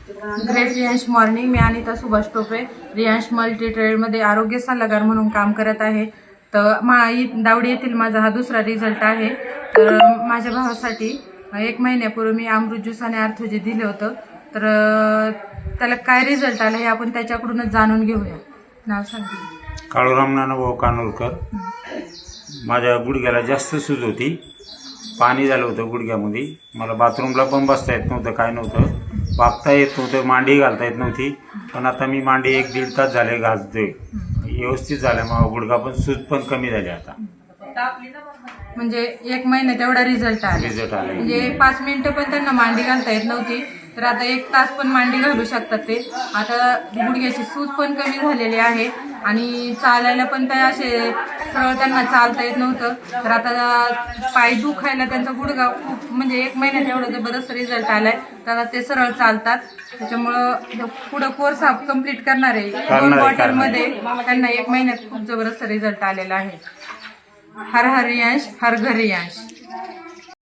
Great Riyansh morning. मी Anita Subhash Tope Riyansh multi ट्रेडमध्ये आरोग्य सल्लागार म्हणून काम करत आहे. तर दावडी येथील माझा हा दुसरा रिझल्ट आहे. तर माझ्या भावासाठी 1 महिन्यापूर्वी मी अमृत ज्यूस आणि आर्थोजी दिलं होतं. तर त्याला काय रिझल्ट आला हे आपण त्याच्याकडूनच जाणून घेऊया. नाव सांगते. काळूराम नानाभाऊ कानोलकर. माझ्या गुडघ्याला जास्त सूज होती, पाणी झालं होतं गुडघ्यामध्ये. मला बाथरूमला पण बसता येत नव्हतं, काय नव्हतं, वागता येत नव्हतं, मांडी घालता येत नव्हती. पण आता मी मांडी 1-1.5 तास झाले घालतोय, व्यवस्थित झालं. मग गुडघा पण सूज पण कमी झाली आता. म्हणजे 1 महिन्यात एवढा रिझल्ट आला. म्हणजे 5 मिनिटं पण त्यांना मांडी घालता येत नव्हती, तर आता 1 तास पण मांडी घालू शकतात ते. आता गुडघ्याची सूज पण कमी झालेली आहे आणि चालायला पण ते असे सरळ त्यांना चालता येत नव्हतं. तर आता पाय दुखायला त्यांचा गुडघा खूप म्हणजे 1 महिन्यात एवढा जबरदस्त रिझल्ट आलाय. तर ते सरळ चालतात. त्याच्यामुळं पुढं कोर्स कम्प्लीट करणार आहे. 2 बॉटलमध्ये त्यांना 1 महिन्यात खूप जबरदस्त रिझल्ट आलेला आहे. हर हर रियांश, हर घर रियांश.